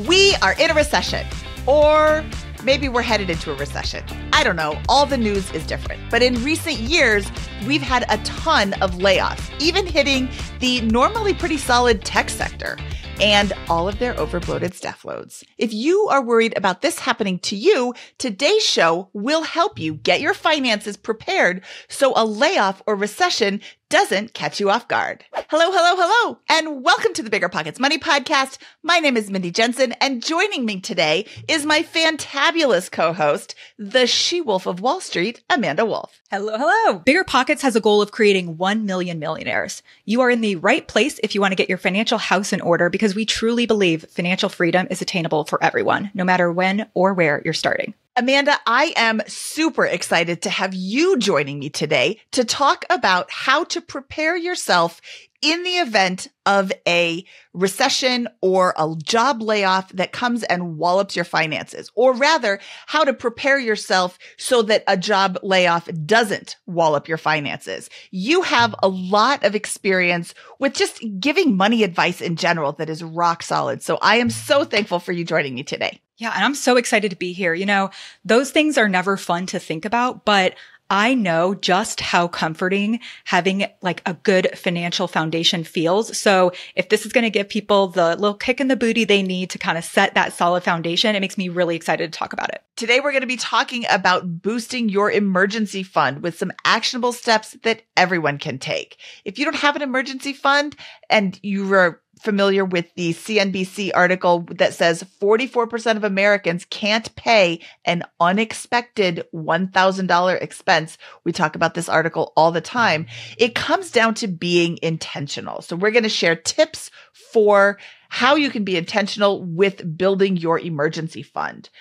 We are in a recession, or maybe we're headed into a recession. I don't know. All the news is different. But in recent years, we've had a ton of layoffs, even hitting the normally pretty solid tech sector and all of their overbloated staff loads. If you are worried about this happening to you, today's show will help you get your finances prepared so a layoff or recession doesn't catch you off guard. Hello, and welcome to the BiggerPockets Money podcast. My name is Mindy Jensen, and joining me today is my fantabulous co-host, the she-wolf of Wall Street, Amanda Wolfe. Hello. BiggerPockets has a goal of creating 1 million millionaires. You are in the right place if you want to get your financial house in order, because we truly believe financial freedom is attainable for everyone, no matter when or where you're starting. Amanda, I am super excited to have you joining me today to talk about how to prepare yourself in the event of a recession or a job layoff that comes and wallops your finances, or rather, how to prepare yourself so that a job layoff doesn't wallop your finances. You have a lot of experience with just giving money advice in general that is rock solid. So I am so thankful for you joining me today. Yeah, and I'm so excited to be here. You know, those things are never fun to think about, but I know just how comforting having like a good financial foundation feels. So if this is going to give people the little kick in the booty they need to kind of set that solid foundation, it makes me really excited to talk about it. Today, we're going to be talking about boosting your emergency fund with some actionable steps that everyone can take. If you don't have an emergency fund and you are familiar with the CNBC article that says 44% of Americans can't pay an unexpected $1,000 expense. We talk about this article all the time. It comes down to being intentional. So we're going to share tips for how you can be intentional with building your emergency fund.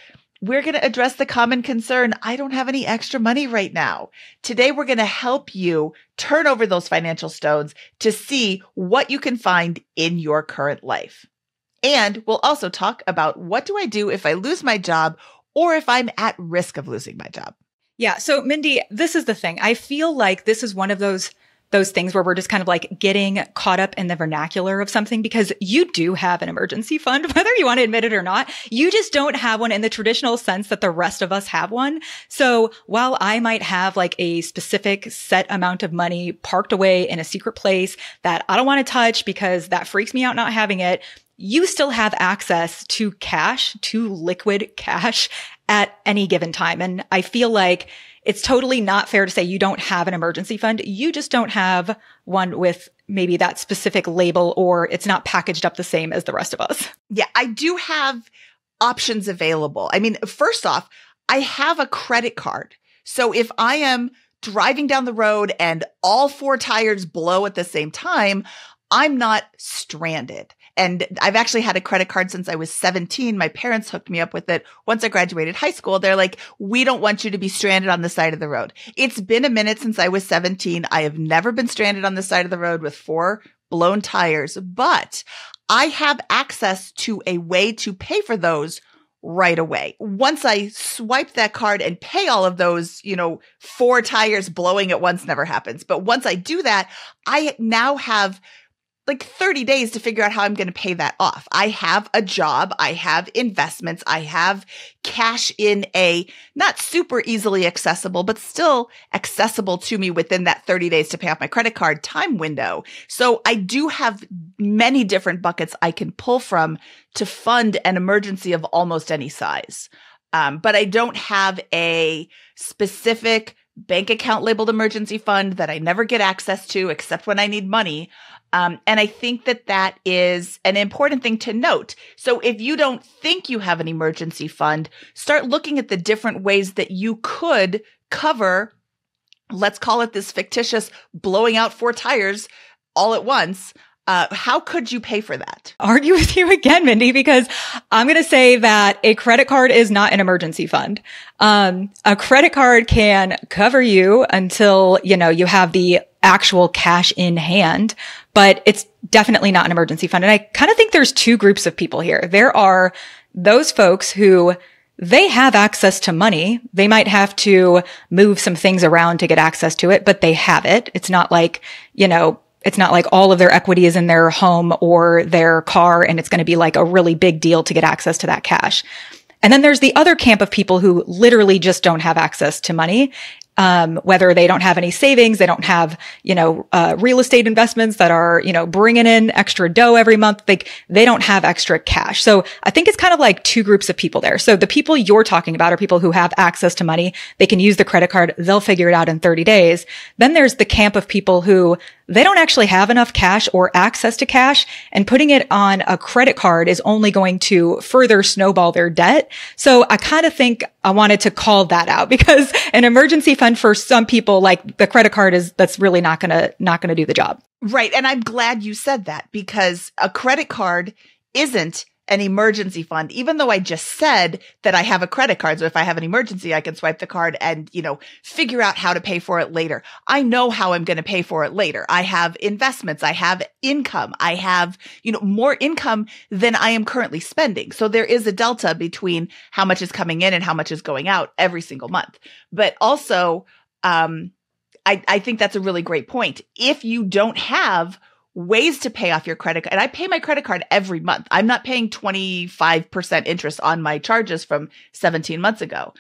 We're going to address the common concern, I don't have any extra money right now. Today, we're going to help you turn over those financial stones to see what you can find in your current life. And we'll also talk about what do I do if I lose my job or if I'm at risk of losing my job. Yeah. So Mindy, this is the thing. I feel like this is one of those things where we're just kind of like getting caught up in the vernacular of something, because you do have an emergency fund, whether you want to admit it or not. You just don't have one in the traditional sense that the rest of us have one. So while I might have like a specific set amount of money parked away in a secret place that I don't want to touch because that freaks me out not having it, you still have access to cash, to liquid cash at any given time. And I feel like it's totally not fair to say you don't have an emergency fund. You just don't have one with maybe that specific label, or it's not packaged up the same as the rest of us. Yeah, I do have options available. I mean, first off, I have a credit card. So if I am driving down the road and all four tires blow at the same time, I'm not stranded. And I've actually had a credit card since I was 17. My parents hooked me up with it. Once I graduated high school, they're like, we don't want you to be stranded on the side of the road. It's been a minute since I was 17. I have never been stranded on the side of the road with four blown tires, but I have access to a way to pay for those right away. Once I swipe that card and pay all of those, four tires blowing at once never happens. But once I do that, I now have like 30 days to figure out how I'm going to pay that off. I have a job. I have investments. I have cash in a not super easily accessible, but still accessible to me within that 30 days to pay off my credit card time window. So I do have many different buckets I can pull from to fund an emergency of almost any size. But I don't have a specific bank account labeled emergency fund that I never get access to except when I need money. And I think that is an important thing to note. So if you don't think you have an emergency fund, start looking at the different ways that you could cover, let's call it this fictitious blowing out four tires all at once. How could you pay for that? Argue with you again, Mindy, because I'm going to say that a credit card is not an emergency fund. A credit card can cover you until, you have the actual cash in hand, but it's definitely not an emergency fund. And I kind of think there's two groups of people here. There are those folks who they have access to money. They might have to move some things around to get access to it, but they have it. It's not like, It's not like all of their equity is in their home or their car, and it's going to be like a really big deal to get access to that cash. And then there's the other camp of people who literally just don't have access to money. Whether they don't have any savings, they don't have, real estate investments that are, bringing in extra dough every month. They don't have extra cash. So I think it's kind of like two groups of people there. So the people you're talking about are people who have access to money. They can use the credit card. They'll figure it out in 30 days. Then there's the camp of people who they don't actually have enough cash or access to cash, and putting it on a credit card is only going to further snowball their debt. So I kind of think I wanted to call that out, because an emergency fund for some people, like the credit card, that's really not going to do the job. Right. And I'm glad you said that, because a credit card isn't an emergency fund, even though I just said that I have a credit card. So if I have an emergency, I can swipe the card and, figure out how to pay for it later. I know how I'm going to pay for it later. I have investments. I have income. I have, more income than I am currently spending. So there is a delta between how much is coming in and how much is going out every single month. But also, I think that's a really great point. If you don't have ways to pay off your credit card, and I pay my credit card every month. I'm not paying 25% interest on my charges from 17 months ago.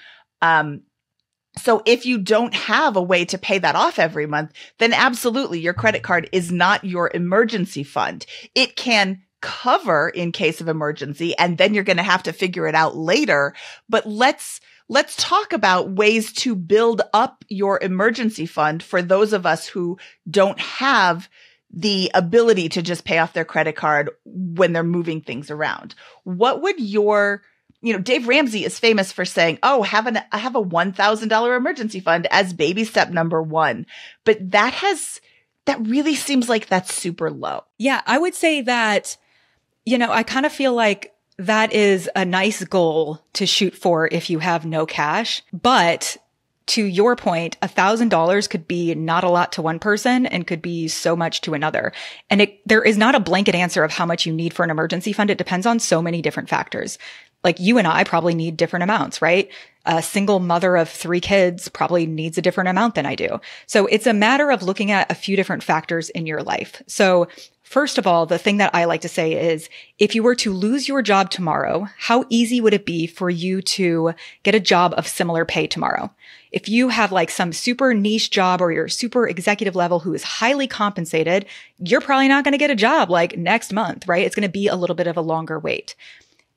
So if you don't have a way to pay that off every month, then absolutely your credit card is not your emergency fund. It can cover in case of emergency, and then you're going to have to figure it out later. But let's talk about ways to build up your emergency fund for those of us who don't have the ability to just pay off their credit card when they're moving things around. What would Dave Ramsey is famous for saying, I have a $1,000 emergency fund as baby step number one. But that really seems like that's super low. Yeah, I would say that, I kind of feel like that is a nice goal to shoot for if you have no cash. But to your point, $1,000 could be not a lot to one person and could be so much to another. And there is not a blanket answer of how much you need for an emergency fund. It depends on so many different factors. Like you and I probably need different amounts, right? A single mother of 3 kids probably needs a different amount than I do. So it's a matter of looking at a few different factors in your life. So first of all, the thing that I like to say is, if you were to lose your job tomorrow, how easy would it be for you to get a job of similar pay tomorrow? If you have like some super niche job or you're super executive level who is highly compensated, you're probably not going to get a job like next month, right? It's going to be a little bit of a longer wait.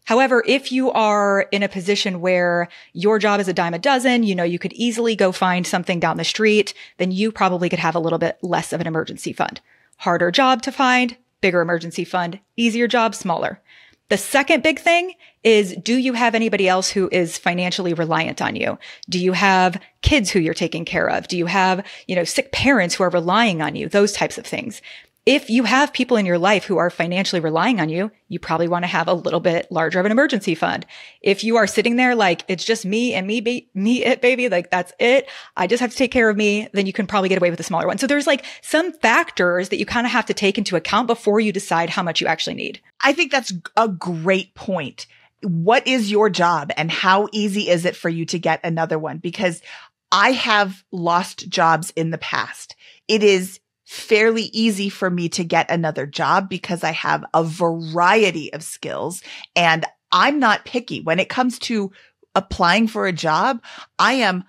However, if you are in a position where your job is a dime a dozen, you could easily go find something down the street, then you probably could have a little bit less of an emergency fund. Harder job to find, bigger emergency fund, easier job, smaller. The second big thing is, do you have anybody else who is financially reliant on you? Do you have kids who you're taking care of? Do you have, sick parents who are relying on you? Those types of things. If you have people in your life who are financially relying on you, you probably want to have a little bit larger of an emergency fund. If you are sitting there like, it's just me and me, baby, like that's it, I just have to take care of me, then you can probably get away with a smaller one. So there's like some factors that you kind of have to take into account before you decide how much you actually need. I think that's a great point. What is your job and how easy is it for you to get another one? Because I have lost jobs in the past. It is fairly easy for me to get another job because I have a variety of skills and I'm not picky. When it comes to applying for a job, I am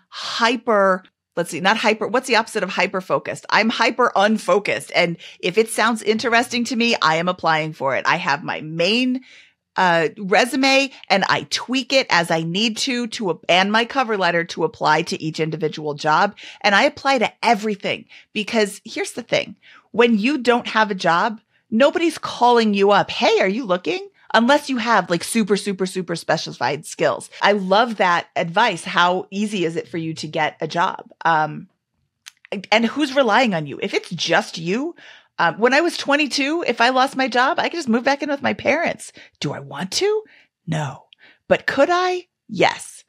what's the opposite of hyper focused? I'm hyper unfocused. And if it sounds interesting to me, I am applying for it. I have my main resume and I tweak it as I need to and my cover letter to apply to each individual job. And I apply to everything because here's the thing. When you don't have a job, nobody's calling you up. Hey, are you looking? Unless you have like super, super, super specified skills. I love that advice. How easy is it for you to get a job? And who's relying on you? If it's just you, when I was 22, if I lost my job, I could just move back in with my parents. Do I want to? No. But could I? Yes.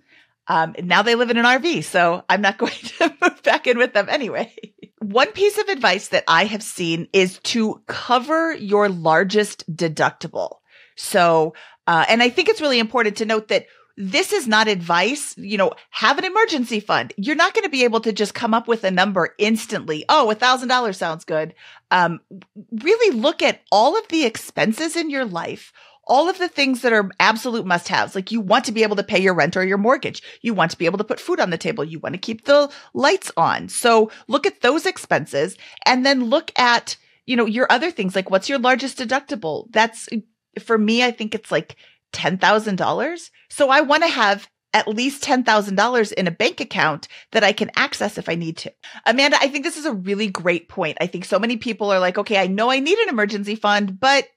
Now they live in an RV, so I'm not going to move back in with them anyway. One piece of advice that I have seen is to cover your largest deductible. So, and I think it's really important to note that this is not advice. Have an emergency fund. You're not going to be able to just come up with a number instantly. Oh, $1,000 sounds good. Really look at all of the expenses in your life, all of the things that are absolute must-haves. Like you want to be able to pay your rent or your mortgage. You want to be able to put food on the table. You want to keep the lights on. So look at those expenses and then look at, your other things. Like what's your largest deductible? That's, for me, I think it's like $10,000. So I want to have at least $10,000 in a bank account that I can access if I need to. Amanda, I think this is a really great point. I think so many people are like, okay, I know I need an emergency fund, but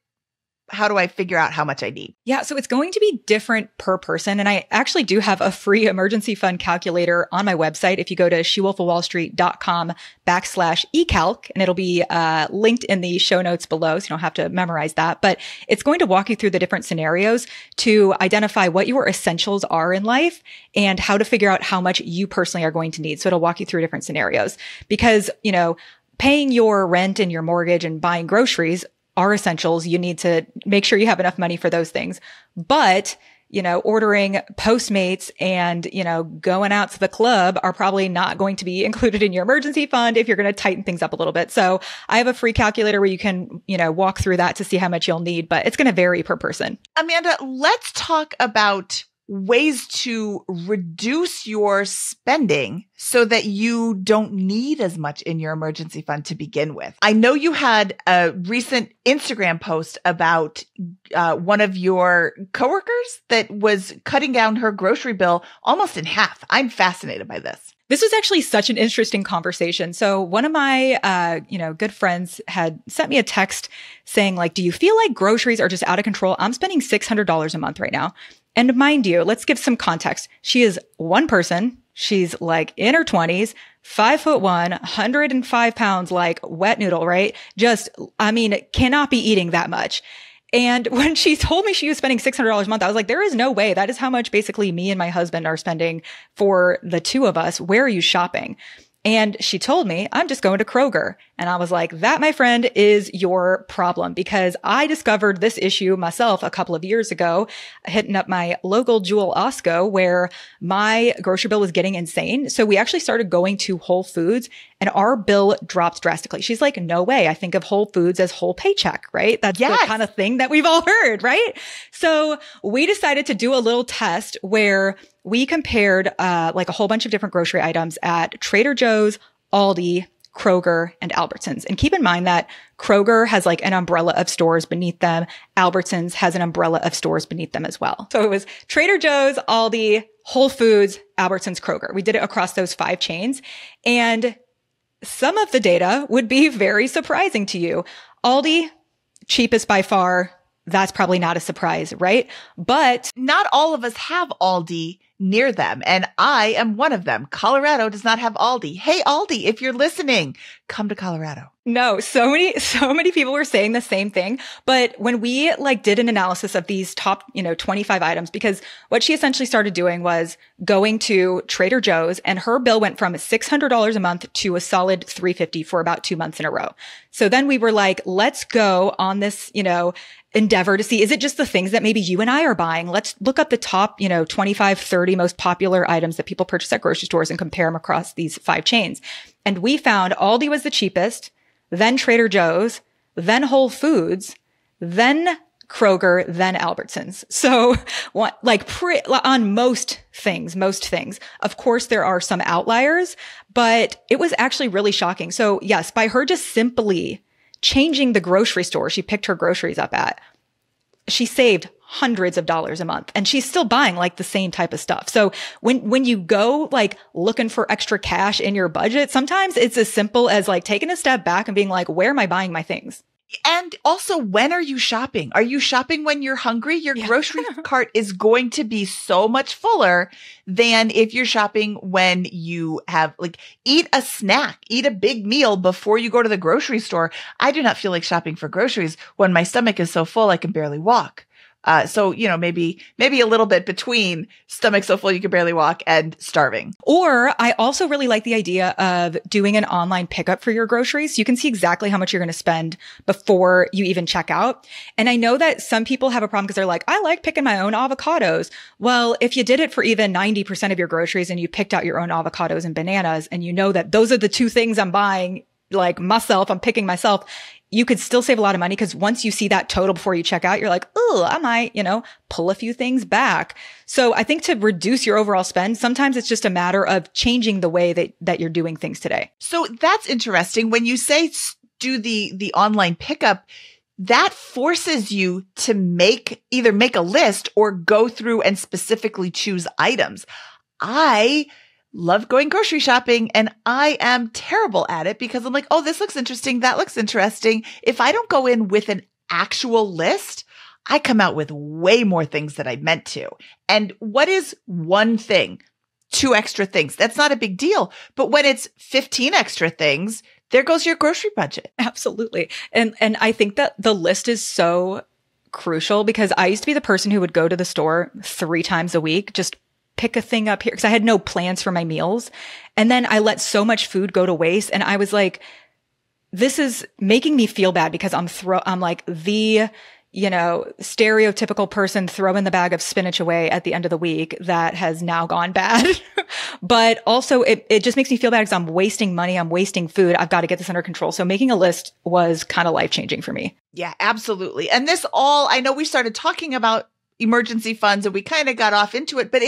how do I figure out how much I need? Yeah, so it's going to be different per person. And I actually do have a free emergency fund calculator on my website. If you go to shewolfofwallstreet.com/ecalc, and it'll be linked in the show notes below, so you don't have to memorize that. But it's going to walk you through the different scenarios to identify what your essentials are in life and how to figure out how much you personally are going to need. So it'll walk you through different scenarios because, paying your rent and your mortgage and buying groceries are essentials. You need to make sure you have enough money for those things. But, ordering Postmates and, going out to the club are probably not going to be included in your emergency fund if you're going to tighten things up a little bit. So I have a free calculator where you can, walk through that to see how much you'll need, but it's going to vary per person. Amanda, let's talk about ways to reduce your spending so that you don't need as much in your emergency fund to begin with. I know you had a recent Instagram post about one of your coworkers that was cutting down her grocery bill almost in half. I'm fascinated by this. This was actually such an interesting conversation. So one of my, good friends had sent me a text saying like, do you feel like groceries are just out of control? I'm spending $600 a month right now. And mind you, let's give some context. She is one person. She's like in her 20s, 5'1", 105 pounds, like wet noodle, right? Cannot be eating that much. And when she told me she was spending $600 a month, I was like, there is no way. That is how much basically me and my husband are spending for the two of us. Where are you shopping? And she told me, I'm just going to Kroger. And I was like, that, my friend, is your problem, because I discovered this issue myself a couple of years ago, hitting up my local Jewel Osco where my grocery bill was getting insane. So we actually started going to Whole Foods and our bill dropped drastically. She's like, no way. I think of Whole Foods as whole paycheck, right? That's the kind of thing that we've all heard, right? So we decided to do a little test where we compared like a whole bunch of different grocery items at Trader Joe's, Aldi, Kroger, and Albertsons. And keep in mind that Kroger has like an umbrella of stores beneath them. Albertsons has an umbrella of stores beneath them as well. So it was Trader Joe's, Aldi, Whole Foods, Albertsons, Kroger. We did it across those 5 chains. And some of the data would be very surprising to you. Aldi, cheapest by far. That's probably not a surprise, right? But not all of us have Aldi near them. And I am one of them. Colorado does not have Aldi. Hey, Aldi, if you're listening, come to Colorado. No, so many people were saying the same thing. But when we did an analysis of these top, 25 items, because what she essentially started doing was going to Trader Joe's, and her bill went from $600 a month to a solid $350 for about 2 months in a row. So then we were like, let's go on this, endeavor to see, is it just the things that maybe you and I are buying? Let's look up the top, 25, 30 most popular items that people purchase at grocery stores and compare them across these 5 chains. And we found Aldi was the cheapest, then Trader Joe's, then Whole Foods, then Kroger, then Albertsons. So on most things. Of course, there are some outliers, but it was actually really shocking. So yes, by her just simply changing the grocery store she picked her groceries up at, she saved hundreds of dollars a month, and she's still buying the same type of stuff. So when you go looking for extra cash in your budget, sometimes it's as simple as taking a step back and being like, where am I buying my things? And also, when are you shopping? Are you shopping when you're hungry? Your grocery cart is going to be so much fuller than if you're shopping when you have eat a snack, eat a big meal before you go to the grocery store. I do not feel like shopping for groceries when my stomach is so full I can barely walk. So, maybe a little bit between stomach so full you can barely walk and starving. Or I also really like the idea of doing an online pickup for your groceries. You can see exactly how much you're going to spend before you even check out. And I know that some people have a problem because they're like, I like picking my own avocados. Well, if you did it for even 90% of your groceries and you picked out your own avocados and bananas, and you know that those are the two things I'm buying, like myself, I'm picking myself, you could still save a lot of money because once you see that total before you check out, you're like, oh, I might, pull a few things back. So I think to reduce your overall spend, sometimes it's just a matter of changing the way that you're doing things today. So that's interesting. When you say do the online pickup, that forces you to either make a list or go through and specifically choose items. I love going grocery shopping and I am terrible at it because I'm like, oh, this looks interesting. That looks interesting. If I don't go in with an actual list, I come out with way more things than I meant to. And what is one thing? 2 extra things. That's not a big deal. But when it's 15 extra things, there goes your grocery budget. Absolutely. And I think that the list is so crucial because I used to be the person who would go to the store 3 times a week, just pick a thing up here because I had no plans for my meals. And then I let so much food go to waste. And I was like, this is making me feel bad because I'm like the, stereotypical person throwing the bag of spinach away at the end of the week that has now gone bad. But also it just makes me feel bad because I'm wasting money. I'm wasting food. I've got to get this under control. So making a list was kind of life-changing for me. Yeah, absolutely. And I know we started talking about emergency funds and we kind of got off into it, but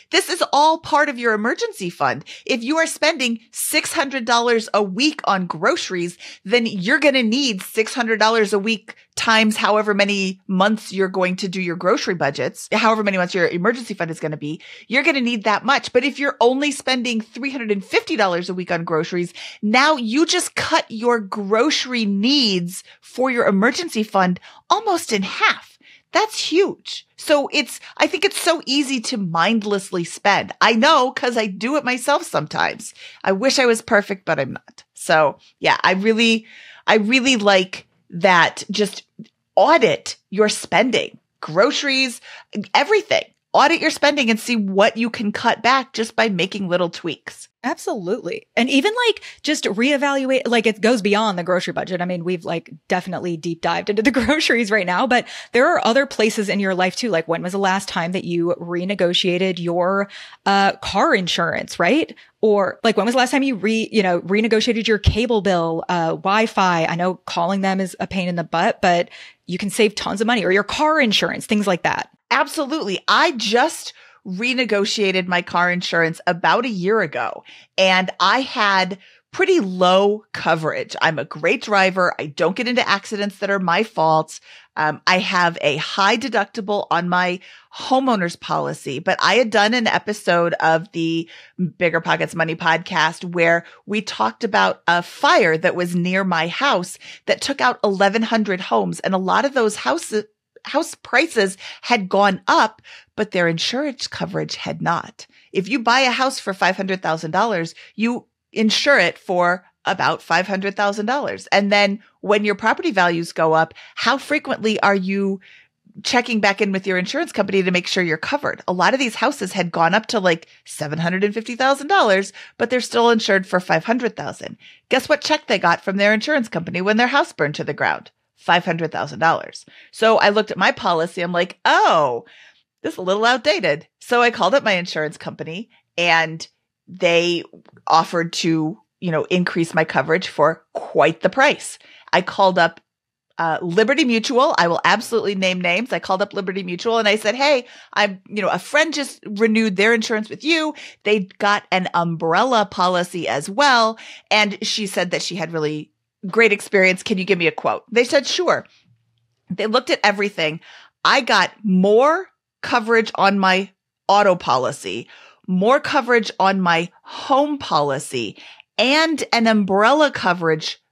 this is all part of your emergency fund. If you are spending $600 a week on groceries, then you're going to need $600 a week times however many months you're going to do your grocery budgets, however many months your emergency fund is going to be, you're going to need that much. But if you're only spending $350 a week on groceries, now you just cut your grocery needs for your emergency fund almost in half. That's huge. So I think it's so easy to mindlessly spend. I know because I do it myself sometimes. I wish I was perfect, but I'm not. So yeah, I really like that. Just audit your spending, groceries, everything. Audit your spending and see what you can cut back just by making little tweaks. Absolutely. And even just reevaluate, it goes beyond the grocery budget. I mean, we've definitely deep dived into the groceries right now, but there are other places in your life too. Like when was the last time that you renegotiated your car insurance, right? Or when was the last time you renegotiated your cable bill, Wi-Fi? I know calling them is a pain in the butt, but you can save tons of money, or your car insurance, things like that. Absolutely. I just renegotiated my car insurance about a year ago, and I had pretty low coverage. I'm a great driver. I don't get into accidents that are my fault. I have a high deductible on my homeowner's policy, but I had done an episode of the BiggerPockets Money podcast where we talked about a fire that was near my house that took out 1,100 homes. And a lot of those house prices had gone up, but their insurance coverage had not. If you buy a house for $500,000, you insure it for about $500,000. And then when your property values go up, how frequently are you checking back in with your insurance company to make sure you're covered? A lot of these houses had gone up to $750,000, but they're still insured for $500,000. Guess what check they got from their insurance company when their house burned to the ground? $500,000. So I looked at my policy. I'm like, oh, this is a little outdated. So I called up my insurance company and they offered to, increase my coverage for quite the price. I called up Liberty Mutual. I will absolutely name names. I called up Liberty Mutual and I said, hey, a friend just renewed their insurance with you. They got an umbrella policy as well. And she said that she had really great experience. Can you give me a quote? They said, sure. They looked at everything. I got more coverage on my auto policy, more coverage on my home policy, and an umbrella coverage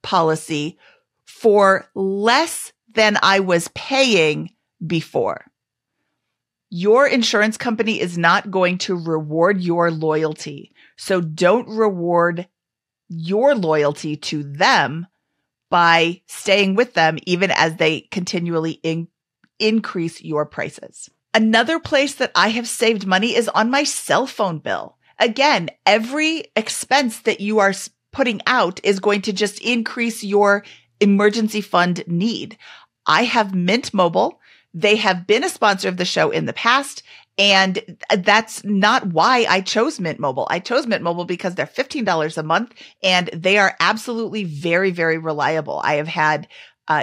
policy for less than I was paying before. Your insurance company is not going to reward your loyalty. So don't reward your loyalty to them by staying with them, even as they continually increase your prices. Another place that I have saved money is on my cell phone bill. Again, every expense that you are putting out is going to just increase your emergency fund need. I have Mint Mobile. They have been a sponsor of the show in the past, and that's not why I chose Mint Mobile. I chose Mint Mobile because they're $15 a month, and they are absolutely very, very reliable. I have had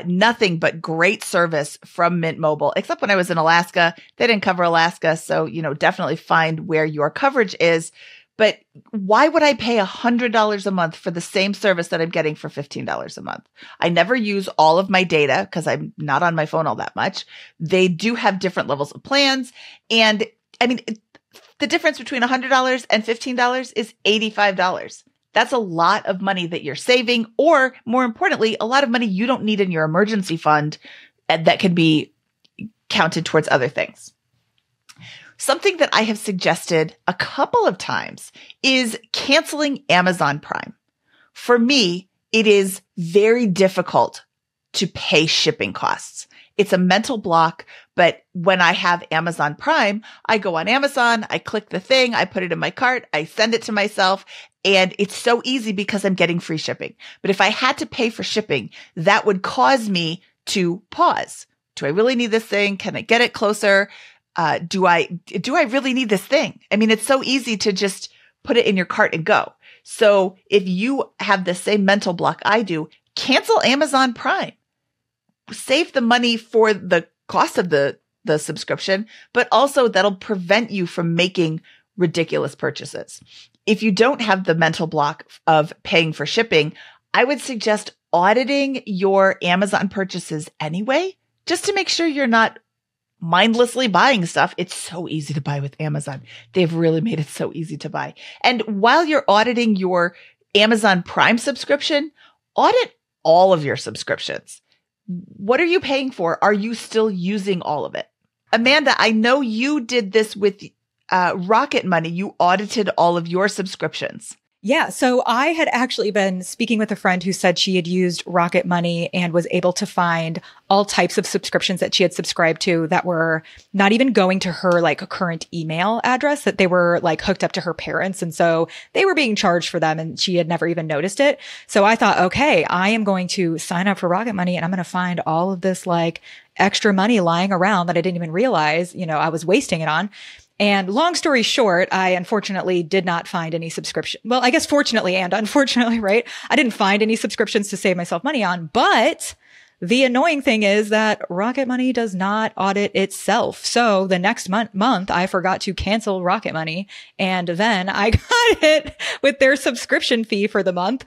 nothing but great service from Mint Mobile, except when I was in Alaska. They didn't cover Alaska, so, definitely find where your coverage is. But why would I pay $100 a month for the same service that I'm getting for $15 a month? I never use all of my data because I'm not on my phone all that much. They do have different levels of plans. And the difference between $100 and $15 is $85. That's a lot of money that you're saving, or more importantly, a lot of money you don't need in your emergency fund that can be counted towards other things. Something that I have suggested a couple of times is canceling Amazon Prime. For me, it is very difficult to pay shipping costs. It's a mental block, but when I have Amazon Prime, I go on Amazon, I click the thing, I put it in my cart, I send it to myself, and it's so easy because I'm getting free shipping. But if I had to pay for shipping, that would cause me to pause. Do I really need this thing? Can I get it closer? Do I really need this thing? It's so easy to just put it in your cart and go. So if you have the same mental block I do, cancel Amazon Prime. Save the money for the cost of the subscription, but also that'll prevent you from making ridiculous purchases. If you don't have the mental block of paying for shipping, I would suggest auditing your Amazon purchases anyway, just to make sure you're not mindlessly buying stuff. It's so easy to buy with Amazon. They've really made it so easy to buy. And while you're auditing your Amazon Prime subscription, audit all of your subscriptions. What are you paying for? Are you still using all of it? Amanda, I know you did this with Rocket Money. You audited all of your subscriptions. Yeah. So I had actually been speaking with a friend who said she had used Rocket Money and was able to find all types of subscriptions that she had subscribed to that were not even going to her current email address, that they were hooked up to her parents. And so they were being charged for them and she had never even noticed it. So I thought, okay, I am going to sign up for Rocket Money and I'm going to find all of this extra money lying around that I didn't even realize, I was wasting it on. And long story short, I unfortunately did not find any subscription. Well, I guess fortunately and unfortunately, right? I didn't find any subscriptions to save myself money on, but the annoying thing is that Rocket Money does not audit itself. So the next month, I forgot to cancel Rocket Money. And then I got hit with their subscription fee for the month.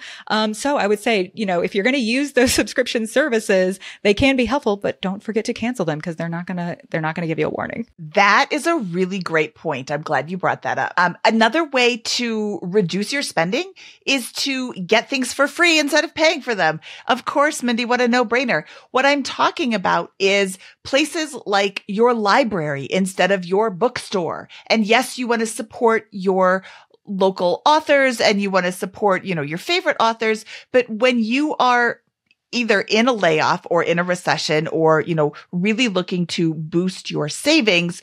So I would say, if you're going to use those subscription services, they can be helpful, but don't forget to cancel them because they're not going to give you a warning. That is a really great point. I'm glad you brought that up. Another way to reduce your spending is to get things for free instead of paying for them. Of course, Mindy, what a no-brainer. What I'm talking about is places like your library instead of your bookstore. And yes, you want to support your local authors and you want to support, your favorite authors. But when you are either in a layoff or in a recession or, really looking to boost your savings,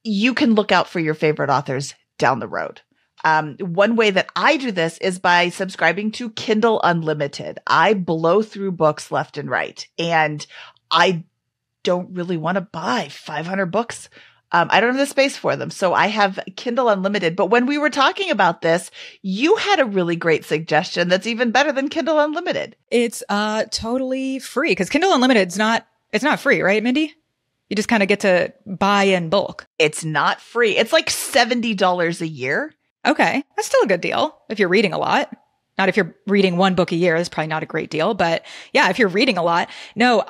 you can look out for your favorite authors down the road. One way that I do this is by subscribing to Kindle Unlimited. I blow through books left and right, and I don't really want to buy 500 books. I don't have the space for them. So I have Kindle Unlimited. But when we were talking about this, you had a really great suggestion that's even better than Kindle Unlimited. It's totally free because Kindle Unlimited it's not free, right, Mindy? You just kind of get to buy in bulk. It's not free. It's like $70 a year. Okay. That's still a good deal if you're reading a lot. Not if you're reading one book a year, that's probably not a great deal. But yeah, if you're reading a lot. No,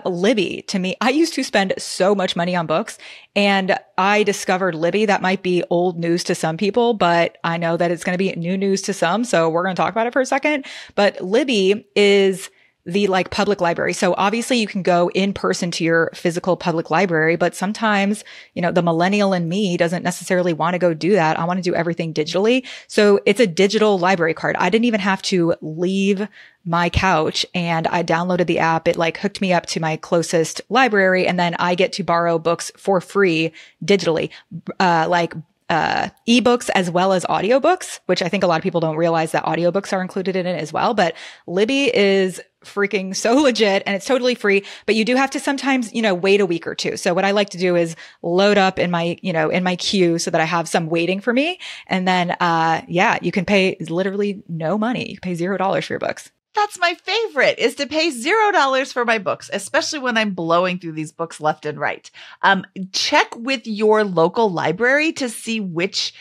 Libby, to me, I used to spend so much money on books and I discovered Libby. That might be old news to some people, but I know that it's going to be new news to some. So we're going to talk about it for a second. But Libby is the like public library. So obviously you can go in person to your physical public library, but sometimes, the millennial in me doesn't necessarily want to go do that. I want to do everything digitally. So it's a digital library card. I didn't even have to leave my couch, and I downloaded the app. It like hooked me up to my closest library, and then I get to borrow books for free digitally, ebooks as well as audiobooks, which I think a lot of people don't realize that audiobooks are included in it as well. But Libby is freaking so legit, and it's totally free, but you do have to sometimes, wait a week or two. So what I like to do is load up in my, in my queue so that I have some waiting for me. And then, you can pay literally no money. You can pay $0 for your books. That's my favorite, is to pay $0 for my books, especially when I'm blowing through these books left and right. Check with your local library to see which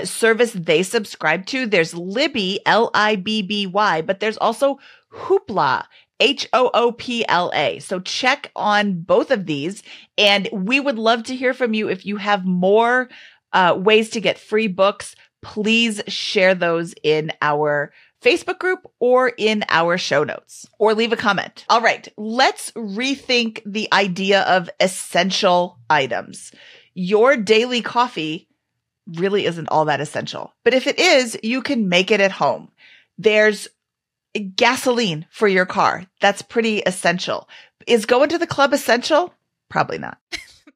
service they subscribe to. There's Libby, Libby, but there's also Hoopla, Hoopla. So check on both of these. And we would love to hear from you. If you have more ways to get free books, please share those in our Facebook group or in our show notes, or leave a comment. All right, let's rethink the idea of essential items. Your daily coffee really isn't all that essential, but if it is, you can make it at home. There's gasoline for your car. That's pretty essential. Is going to the club essential? Probably not.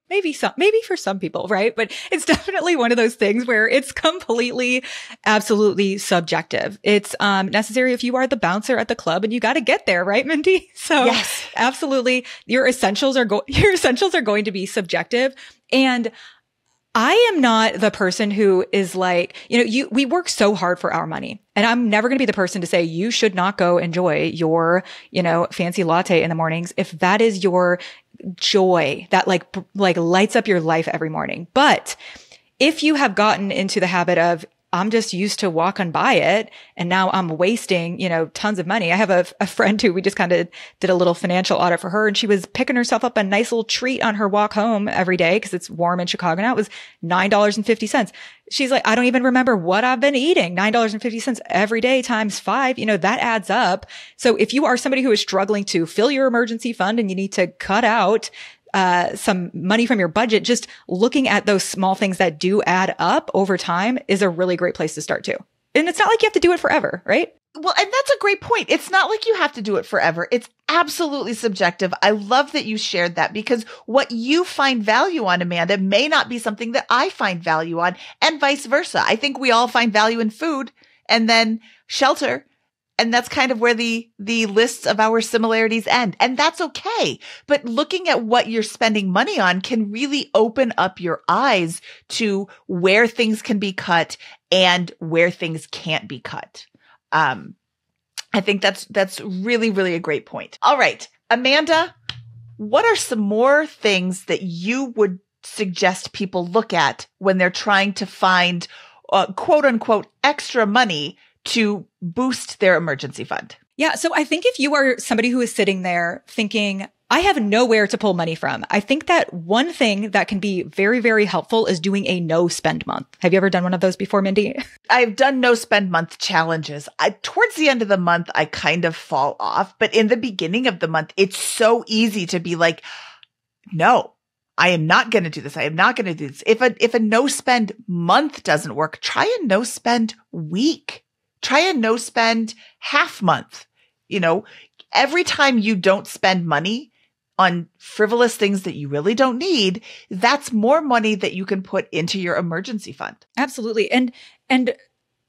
Maybe for some people, right? But it's definitely one of those things where it's completely, absolutely subjective. It's necessary if you are the bouncer at the club, and you got to get there, right, Mindy? So yes, absolutely, your essentials are going to be subjective. And I am not the person who is like, we work so hard for our money, and I'm never going to be the person to say you should not go enjoy your, fancy latte in the mornings if that is your joy that like lights up your life every morning. But if you have gotten into the habit of, I'm just used to walking by it, and now I'm wasting, tons of money. I have a friend who we just kind of did a little financial audit for her, and she was picking herself up a nice little treat on her walk home every day because it's warm in Chicago now. It was $9.50. She's like, I don't even remember what I've been eating. $9.50 every day times 5, that adds up. So if you are somebody who is struggling to fill your emergency fund and you need to cut out some money from your budget, just looking at those small things that do add up over time is a really great place to start too. And it's not like you have to do it forever, right? Well, and that's a great point. It's not like you have to do it forever. It's absolutely subjective. I love that you shared that, because what you find value on, Amanda, may not be something that I find value on, and vice versa. I think we all find value in food and then shelter. And that's kind of where the lists of our similarities end. And that's okay. But looking at what you're spending money on can really open up your eyes to where things can be cut and where things can't be cut. I think that's really, really a great point. All right, Amanda, what are some more things that you would suggest people look at when they're trying to find quote unquote extra money to boost their emergency fund? Yeah. So I think if you are somebody who is sitting there thinking, I have nowhere to pull money from, I think that one thing that can be very, very helpful is doing a no spend month. Have you ever done one of those before, Mindy? I've done no spend month challenges. Towards the end of the month, I kind of fall off, but in the beginning of the month, it's so easy to be like, no, I am not going to do this. I am not going to do this. If a no spend month doesn't work, try a no spend week. Try a no spend half month. Every time you don't spend money on frivolous things that you really don't need, that's more money that you can put into your emergency fund. Absolutely. And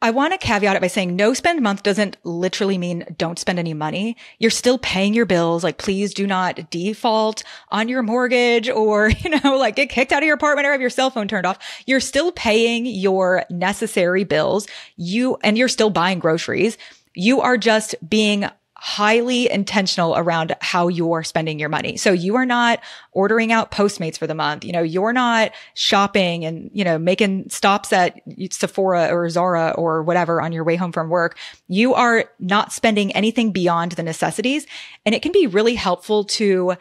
I want to caveat it by saying no spend month doesn't literally mean don't spend any money. You're still paying your bills. Like, please do not default on your mortgage or, get kicked out of your apartment or have your cell phone turned off. You're still paying your necessary bills. You're still buying groceries. You are just being highly intentional around how you're spending your money. So you are not ordering out Postmates for the month. You're not shopping and, making stops at Sephora or Zara or whatever on your way home from work. You are not spending anything beyond the necessities. And it can be really helpful to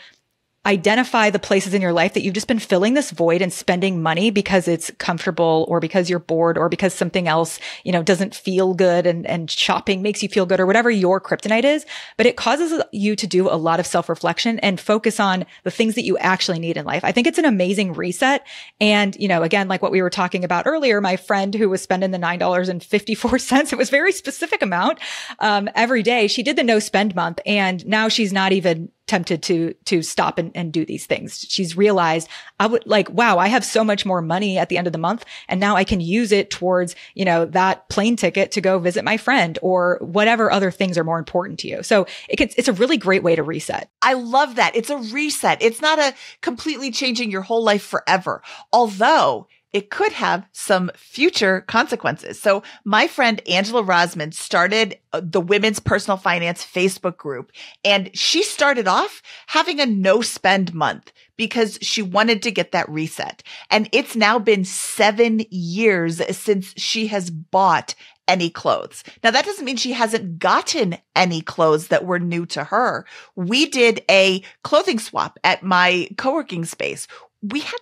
identify the places in your life that you've just been filling this void and spending money because it's comfortable or because you're bored or because something else, doesn't feel good and shopping makes you feel good or whatever your kryptonite is. But it causes you to do a lot of self-reflection and focus on the things that you actually need in life. I think it's an amazing reset. And, again, like what we were talking about earlier, my friend who was spending the $9.54, it was a very specific amount, every day. She did the no spend month, and now she's not even tempted to stop and do these things. She's realized wow, I have so much more money at the end of the month, and now I can use it towards, that plane ticket to go visit my friend or whatever other things are more important to you. So it's a really great way to reset. I love that. It's a reset. It's not a completely changing your whole life forever, although it could have some future consequences. So my friend Angela Rosman started the Women's Personal Finance Facebook group, and she started off having a no spend month because she wanted to get that reset. And it's now been 7 years since she has bought any clothes. Now, that doesn't mean she hasn't gotten any clothes that were new to her. We did a clothing swap at my co-working space. We had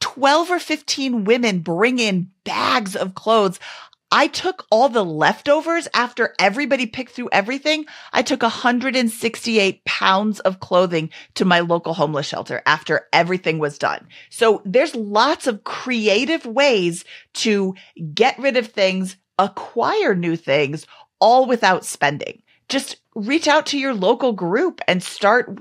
12 or 15 women bring in bags of clothes. I took all the leftovers after everybody picked through everything. I took 168 pounds of clothing to my local homeless shelter after everything was done. So there's lots of creative ways to get rid of things, acquire new things, all without spending. Just reach out to your local group and start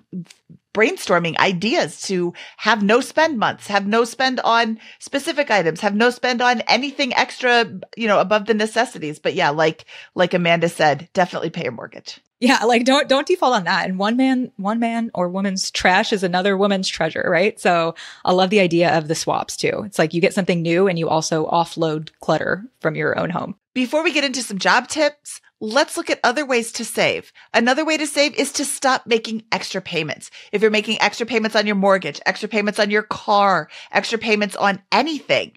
brainstorming ideas to have no spend months, have no spend on specific items, have no spend on anything extra, above the necessities. But yeah, like Amanda said, definitely pay your mortgage. Yeah, don't default on that. And one man or woman's trash is another woman's treasure, right? So I love the idea of the swaps too. It's like you get something new and you also offload clutter from your own home. Before we get into some job tips, let's look at other ways to save. Another way to save is to stop making extra payments. If you're making extra payments on your mortgage, extra payments on your car, extra payments on anything,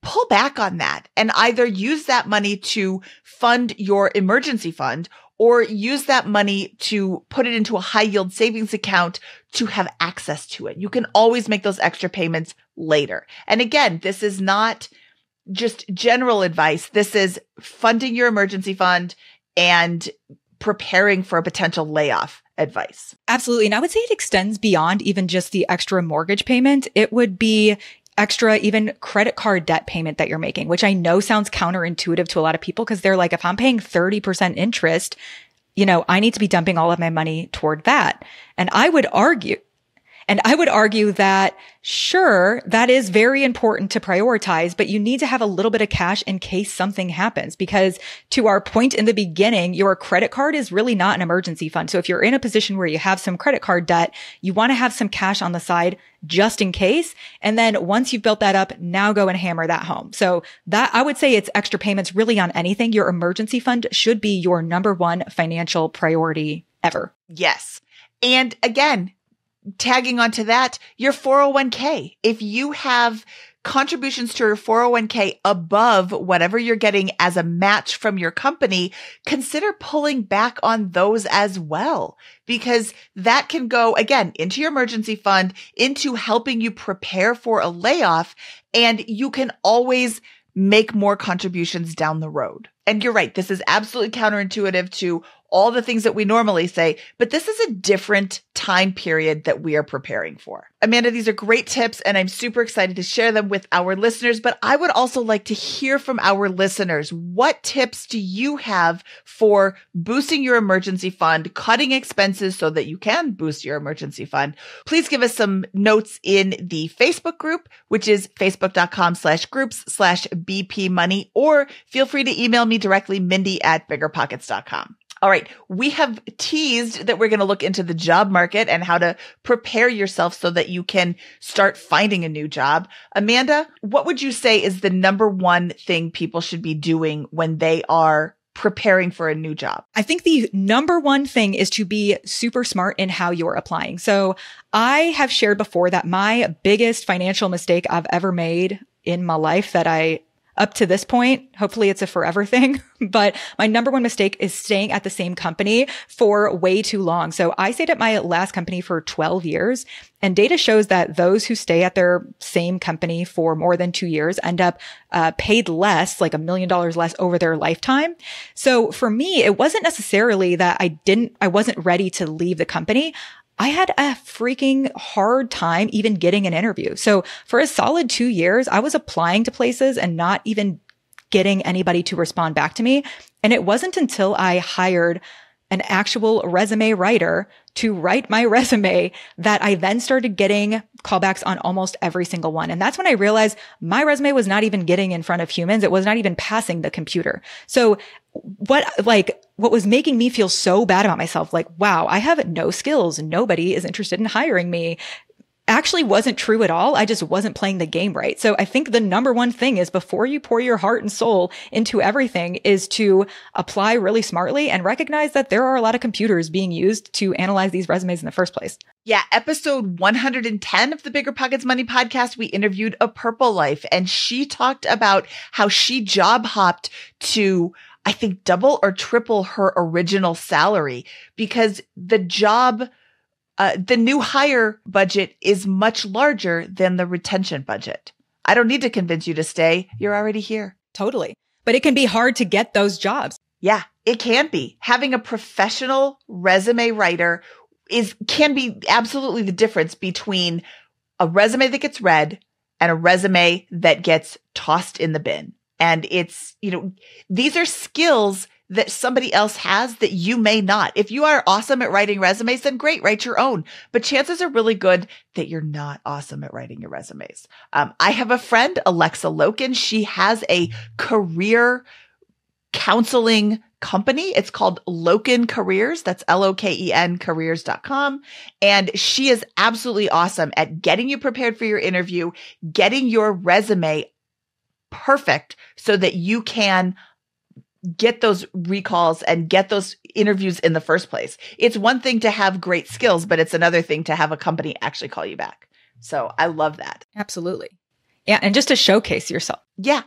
pull back on that and either use that money to fund your emergency fund or use that money to put it into a high yield savings account to have access to it. You can always make those extra payments later. And again, this is not just general advice. This is funding your emergency fund and preparing for a potential layoff advice. Absolutely. And I would say it extends beyond even just the extra mortgage payment. It would be extra even credit card debt payment that you're making, which I know sounds counterintuitive to a lot of people because they're like, if I'm paying 30% interest, I need to be dumping all of my money toward that. And I would argue that, sure, that is very important to prioritize, but you need to have a little bit of cash in case something happens. Because to our point in the beginning, your credit card is really not an emergency fund. So if you're in a position where you have some credit card debt, you want to have some cash on the side just in case. And then once you've built that up, now go and hammer that home. So that I would say it's extra payments really on anything. Your emergency fund should be your number one financial priority ever. Yes. And again, tagging onto that, your 401k. If you have contributions to your 401k above whatever you're getting as a match from your company, consider pulling back on those as well, because that can go again into your emergency fund, into helping you prepare for a layoff, and you can always make more contributions down the road. And you're right. This is absolutely counterintuitive to all the things that we normally say, but this is a different time period that we are preparing for. Amanda, these are great tips and I'm super excited to share them with our listeners, but I would also like to hear from our listeners. What tips do you have for boosting your emergency fund, cutting expenses so that you can boost your emergency fund? Please give us some notes in the Facebook group, which is facebook.com/groups/BP Money, or feel free to email me directly, Mindy@BiggerPockets.com. All right. We have teased that we're going to look into the job market and how to prepare yourself so that you can start finding a new job. Amanda, what would you say is the number one thing people should be doing when they are preparing for a new job? I think the number one thing is to be super smart in how you're applying. So I have shared before that my biggest financial mistake I've ever made in my life that I up to this point. Hopefully it's a forever thing, but my number one mistake is staying at the same company for way too long. So I stayed at my last company for 12 years, and data shows that those who stay at their same company for more than 2 years end up paid less, like $1 million less over their lifetime. So for me, it wasn't necessarily that I wasn't ready to leave the company. I had a freaking hard time even getting an interview. So for a solid 2 years, I was applying to places and not even getting anybody to respond back to me. And it wasn't until I hired an actual resume writer to write my resume that I then started getting callbacks on almost every single one. And that's when I realized my resume was not even getting in front of humans. It was not even passing the computer. So what was making me feel so bad about myself, like, wow, I have no skills. Nobody is interested in hiring me, actually wasn't true at all. I just wasn't playing the game right. So I think the number one thing is, before you pour your heart and soul into everything, is to apply really smartly and recognize that there are a lot of computers being used to analyze these resumes in the first place. Yeah. Episode 110 of the BiggerPockets Money podcast, we interviewed a Purple Life, and she talked about how she job hopped to, I think, double or triple her original salary because the new hire budget is much larger than the retention budget. I don't need to convince you to stay. You're already here. Totally. But it can be hard to get those jobs. Yeah, it can be. Having a professional resume writer can be absolutely the difference between a resume that gets read and a resume that gets tossed in the bin. And it's, these are skills that somebody else has that you may not. If you are awesome at writing resumes, then great, write your own. But chances are really good that you're not awesome at writing your resumes. I have a friend, Alexa Loken. She has a career counseling company. It's called Loken Careers. That's Loken careers.com. And she is absolutely awesome at getting you prepared for your interview, getting your resume perfect so that you can get those recalls and get those interviews in the first place. It's one thing to have great skills, but it's another thing to have a company actually call you back. So I love that. Absolutely. Yeah. And just to showcase yourself. Yeah.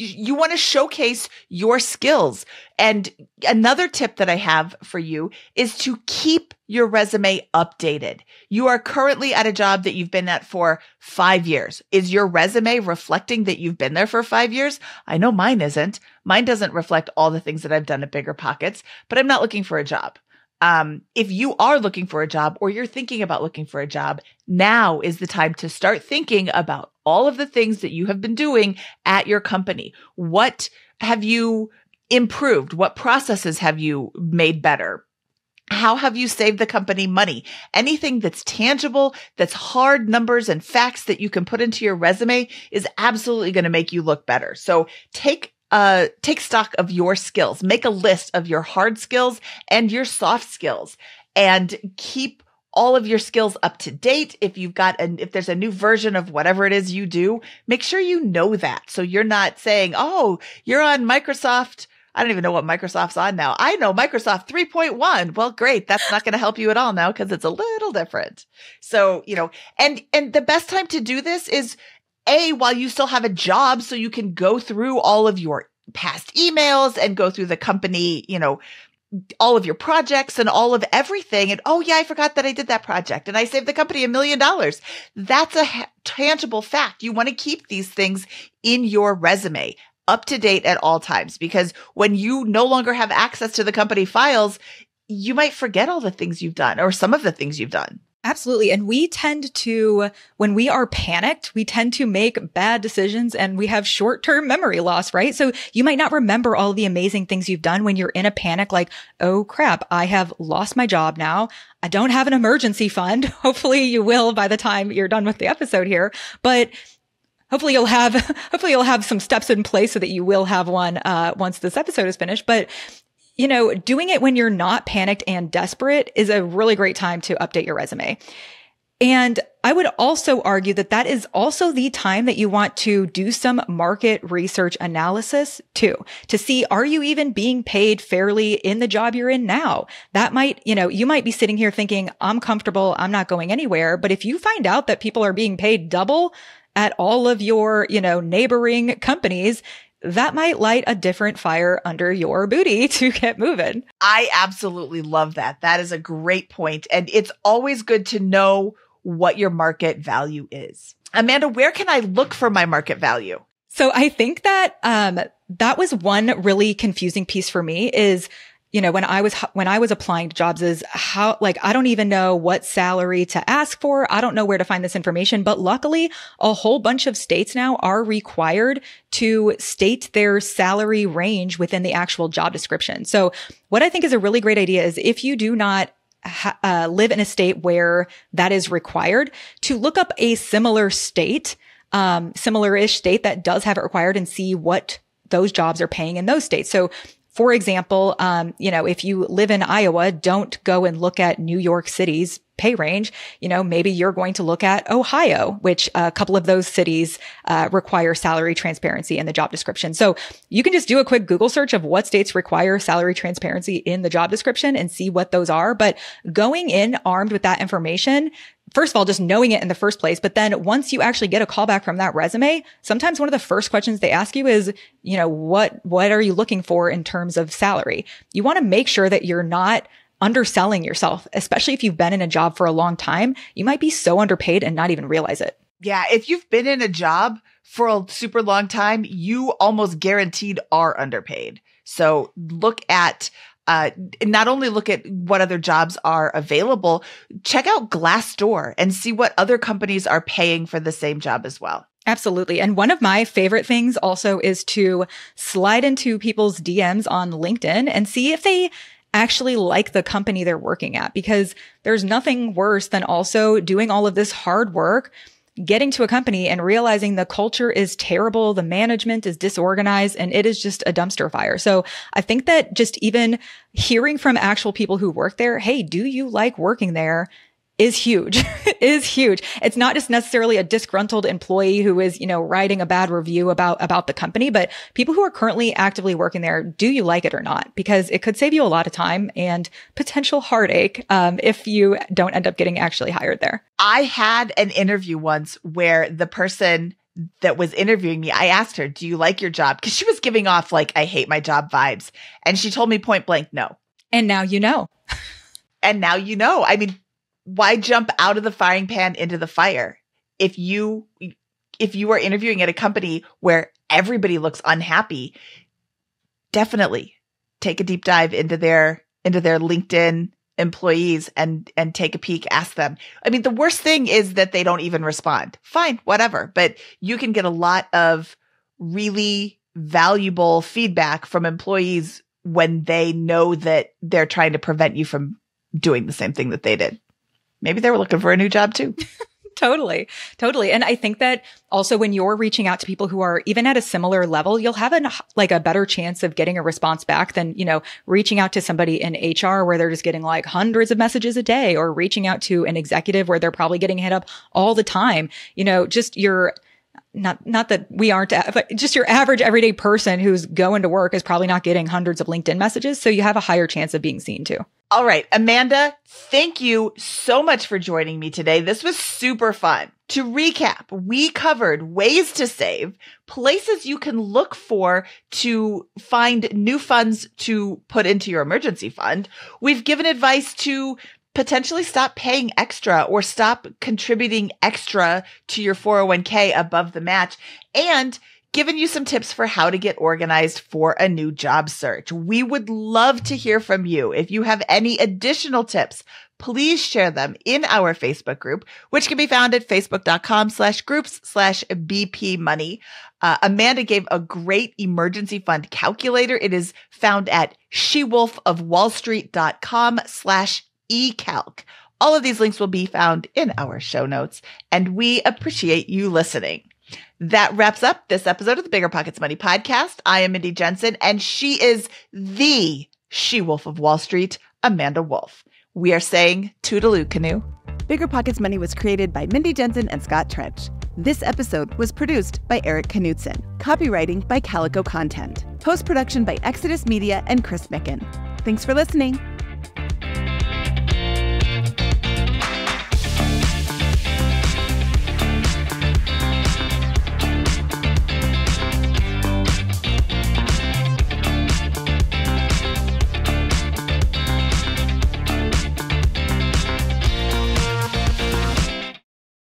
You want to showcase your skills. And another tip that I have for you is to keep your resume updated. You are currently at a job that you've been at for 5 years. Is your resume reflecting that you've been there for 5 years? I know mine isn't. Mine doesn't reflect all the things that I've done at BiggerPockets, but I'm not looking for a job. If you are looking for a job or you're thinking about looking for a job, now is the time to start thinking about all of the things that you have been doing at your company. What have you improved? What processes have you made better? How have you saved the company money? Anything that's tangible, that's hard numbers and facts that you can put into your resume is absolutely going to make you look better. So take stock of your skills, make a list of your hard skills and your soft skills, and keep all of your skills up to date. If there's a new version of whatever it is you do, make sure you know that. So you're not saying, oh, you're on Microsoft. I don't even know what Microsoft's on now. I know Microsoft 3.1. Well, great. That's not going to help you at all now because it's a little different. So, and the best time to do this is while you still have a job, so you can go through all of your past emails and go through the company, all of your projects and all of everything. And, oh yeah, I forgot that I did that project and I saved the company $1 million. That's a tangible fact. You want to keep these things in your resume up to date at all times, because when you no longer have access to the company files, you might forget all the things you've done or some of the things you've done. Absolutely. And we tend to, when we are panicked, we tend to make bad decisions and we have short-term memory loss, right? So you might not remember all the amazing things you've done when you're in a panic, like, oh crap, I have lost my job now. I don't have an emergency fund. Hopefully you will by the time you're done with the episode here, but hopefully you'll have some steps in place so that you will have one, once this episode is finished. But doing it when you're not panicked and desperate is a really great time to update your resume. And I would also argue that that is also the time that you want to do some market research analysis too, to see, are you even being paid fairly in the job you're in now? That might, you might be sitting here thinking, I'm comfortable, I'm not going anywhere. But if you find out that people are being paid double, at all of your, neighboring companies, that might light a different fire under your booty to get moving. I absolutely love that. That is a great point. And it's always good to know what your market value is. Amanda, where can I look for my market value? So I think that that was one really confusing piece for me is, when I was applying to jobs is how, I don't even know what salary to ask for. I don't know where to find this information, but luckily a whole bunch of states now are required to state their salary range within the actual job description. So what I think is a really great idea is if you do not live in a state where that is required, to look up a similar state, similar-ish state that does have it required and see what those jobs are paying in those states. So for example, if you live in Iowa, don't go and look at New York City's pay range. Maybe you're going to look at Ohio, which a couple of those cities require salary transparency in the job description. So you can just do a quick Google search of what states require salary transparency in the job description and see what those are. But going in armed with that information, first of all, just knowing it in the first place, but then once you actually get a callback from that resume, sometimes one of the first questions they ask you is, what are you looking for in terms of salary? You want to make sure that you're not underselling yourself, especially if you've been in a job for a long time. You might be so underpaid and not even realize it. Yeah. If you've been in a job for a super long time, you almost guaranteed are underpaid. So look at not only look at what other jobs are available, check out Glassdoor and see what other companies are paying for the same job as well. Absolutely. And one of my favorite things also is to slide into people's DMs on LinkedIn and see if they actually like the company they're working at, because there's nothing worse than also doing all of this hard work, getting to a company and realizing the culture is terrible, the management is disorganized, and it is just a dumpster fire. So I think that just even hearing from actual people who work there, hey, do you like working there, is huge. Is huge. It's not just necessarily a disgruntled employee who is, writing a bad review about the company, but people who are currently actively working there, do you like it or not? Because it could save you a lot of time and potential heartache if you don't end up getting actually hired there. I had an interview once where the person that was interviewing me, I asked her, do you like your job? Because she was giving off I hate my job vibes. And she told me point blank, no. And now you know. And now you know. I mean, why jump out of the frying pan into the fire? If you are interviewing at a company where everybody looks unhappy, definitely take a deep dive into their LinkedIn employees and take a peek, ask them. I mean, the worst thing is that they don't even respond. Fine, whatever. But you can get a lot of really valuable feedback from employees when they know that they're trying to prevent you from doing the same thing that they did. Maybe they were looking for a new job too. Totally. And I think that also when you're reaching out to people who are even at a similar level, you'll have a better chance of getting a response back than, reaching out to somebody in HR where they're just getting hundreds of messages a day, or reaching out to an executive where they're probably getting hit up all the time. Just your not that we aren't, but just your average everyday person who's going to work is probably not getting hundreds of LinkedIn messages. So you have a higher chance of being seen too. All right, Amanda, thank you so much for joining me today. This was super fun. To recap, we covered ways to save, places you can look for to find new funds to put into your emergency fund. We've given advice to potentially stop paying extra or stop contributing extra to your 401k above the match, and given you some tips for how to get organized for a new job search. We would love to hear from you. If you have any additional tips, please share them in our Facebook group, which can be found at facebook.com/groups/BP Money. Amanda gave a great emergency fund calculator. It is found at shewolfofwallstreet.com/eCalc. All of these links will be found in our show notes, and we appreciate you listening. That wraps up this episode of the BiggerPockets Money podcast. I am Mindy Jensen, and she is the she-wolf of Wall Street, Amanda Wolfe. We are saying toodaloo, canoe. BiggerPockets Money was created by Mindy Jensen and Scott Trench. This episode was produced by Eric Knudsen. Copywriting by Calico Content. Post-production by Exodus Media and Chris Micken. Thanks for listening.